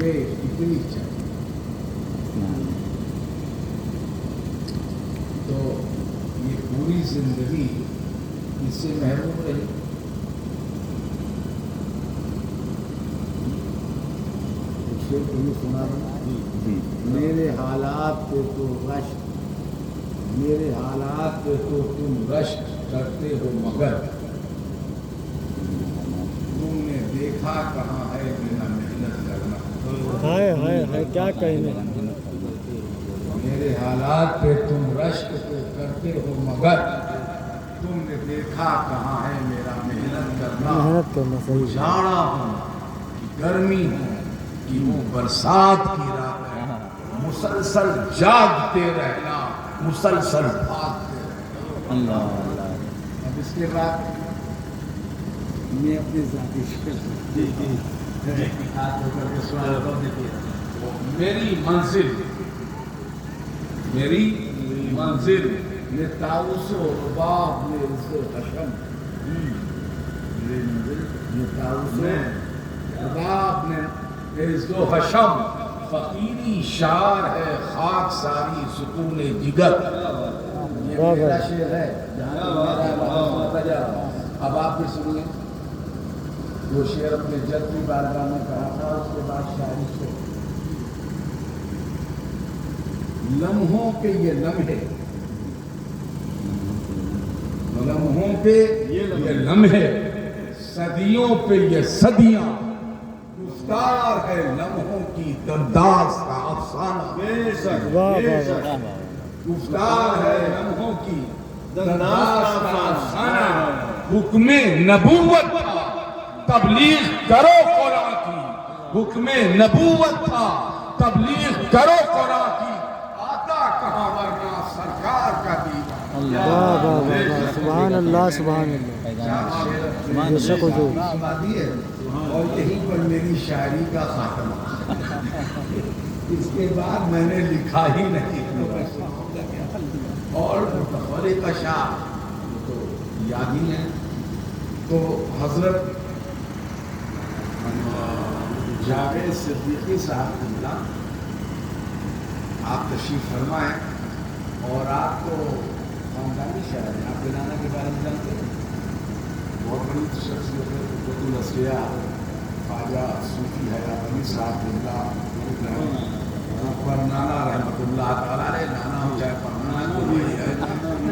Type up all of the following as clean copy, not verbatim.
पे कितनी चाहिए। तो ये पूरी जिंदगी इससे महरूम रही। शेर तुम्हें सुना मेरे हालात पे तो रश्क, मेरे हालात पे तो तुम रश्क करते हो मगर तुमने देखा कहाँ है बिना मेहनत करना। हाय हाय हाय क्या कहने। मेरे हालात पे तुम रश्क तो करते हो मगर तुमने देखा कहाँ है मेरा मेहनत करना। मेहनत करना सही। जाड़ा हो कि गर्मी हो कि वो बरसात की रात है, मुसलसल जागते रहना, मुसलसल भागते रहना। अल्लाह अल्लाह। अब इसके बाद मैं अपने जाति मेरी मंजिल, मेरी मंजिल ने ताउसो रुबाब ने इज्जो हशम, मेरी मंजिल ने ताउसो रुबाब ने इज्जो हशम, फकीरी शार है खाक सारी सुकून जिगर। ये मेरा शेर है। अब आप भी सुनिए। वो शेर अपने जद की बारगाह में कहा था, उसके बाद शायरी से लम्हों पे ये लम्हे, लम्हों पे ये लम्हे, सदियों पे ये सदियां, गुफ्तार है लम्हों की दरदास का अफसाना। गुफ्तार है लम्हों की दरदास का अफसाना। हुक्मे नबूवत था तबलीग करो कुरान की, हुक्मे नबूवत था तबलीग करो कुरान की, आता कहाँ वरना सरकार का दीवान। सुभान अल्लाह सुभान अल्लाह। बेशक हुजूर। और यहीं पर मेरी शायरी का खात्मा। इसके बाद मैंने लिखा ही नहीं। और मुतफर्रिक़ का शाह तो याद ही है। तो हजरत जावेद सिद्दीकी साहब आप तशरीफ फरमाएं। और आप तो खानदानी शायर हैं, आपके नाना के बारे में जानते हैं। बहुत बड़ी शख्सियत है, कुतुल असलिया ख्वाजा सूफी हयाती साहब पर नाना रहमतुल्लाह ताला रे। नाना हो चाहे परनाना कोई है,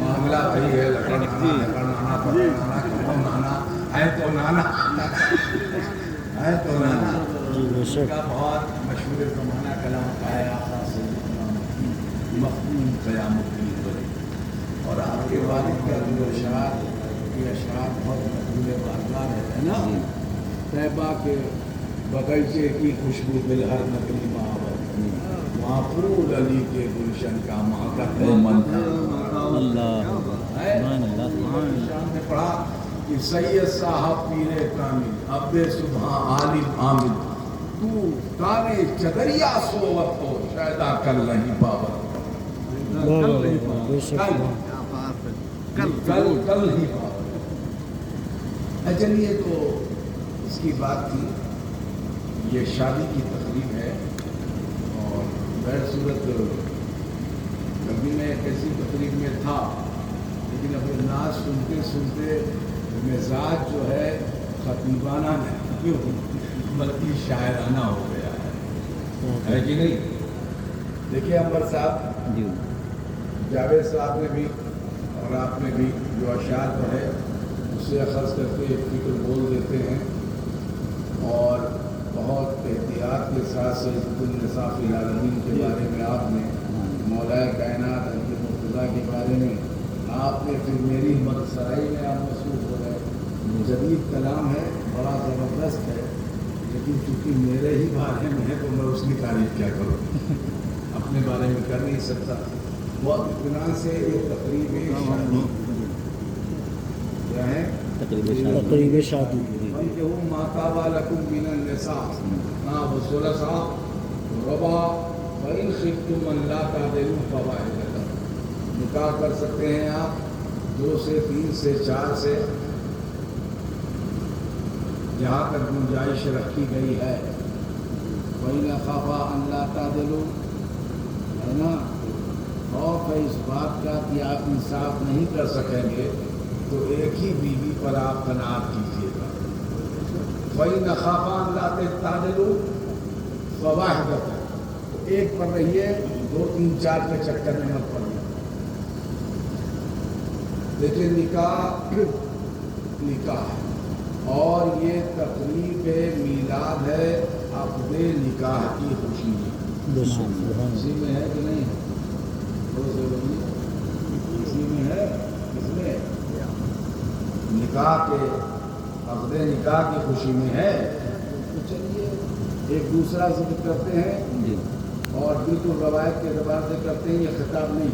मामला वही है। लकड़ नाना पर नाना है तो नाना है तो नाना का बहुत मशहूर ज़माना कलाम पाया मखदूम क़यामुद्दीन वली। और आपके वालिद का जो अशार, ये अशार बहुत मकबूल बारगाह है ना। तैबा के बगीचे की खुशबू दिल हर नकली महावत, वहाँ फूल अली के गुलशन का महका है मन। अल्लाह शाम ने पढ़ा कि सैयद साहब पीरे कामिल अब्दे सुबह आलिम आमिल, तू ताने चदरिया सोवत हो शायदा कल नहीं पावत। कल ही पावत। चलिए, तो इसकी बात थी। ये शादी की तकरीब है। और बैर सूरत कभी मैं कैसी तकरीब में था, लेकिन अपने नाच सुनते सुनते मिजाज जो है खतीबाना नहीं बल्कि शायराना हो गया है कि नहीं। देखिए अंबर साहब, जावेद साहब ने भी और आपने भी जो अशार पढ़े उससे अखज़ करके एक फिक्र बोल देते हैं। और बहुत एहतियात के साथ सैयदुल निसाफ़िल आलमीन के बारे में आपने, मौलाए कायनात हज़रत मुर्तज़ा के बारे में आपने, फिर मेरी मदसराई में आप मसरूफ़ हो गए। जदीद कलाम है, बड़ा ज़बरदस्त है, लेकिन चूँकि मेरे ही बारे में है तो मैं उसकी तारीफ क्या करूँ, अपने बारे में कर नहीं सकता। बहुत इत्मीनान से ये तकरीब शादी क्या है, तकरीब शादी। माताबा लकुम मिनन निसा ना वसुलसा रबा फ़इन ख़िफ़्तुम अल्ला तादिलू फ़वाहिदतन। निकाह कर सकते हैं आप 2 से 3 से 4 से, जहाँ तक गुंजाइश रखी गई है। वही न खाफा अल्लाह तादिलू, है ना, खौफ है इस बात का कि आप इंसाफ नहीं कर सकेंगे तो एक ही बीवी पर आप कनात कीजिएगा। वही न खाफा अल्लाह तादिलू फवाहिदतन, एक पर रहिए, 2 3 4 के चक्कर में मत पड़िए। देखिए निकाह निकाह है और ये तकरीब मीलाद है अपने निकाह की खुशी में। बेशक सुभान इसी में है कि नहीं? इसी में है, इसमें निकाह के अपने निकाह की खुशी में है। तो चलिए एक दूसरा जिक्र करते हैं जी और बिल्कुल रवायत के एतबार से करते हैं, ये खिताब नहीं।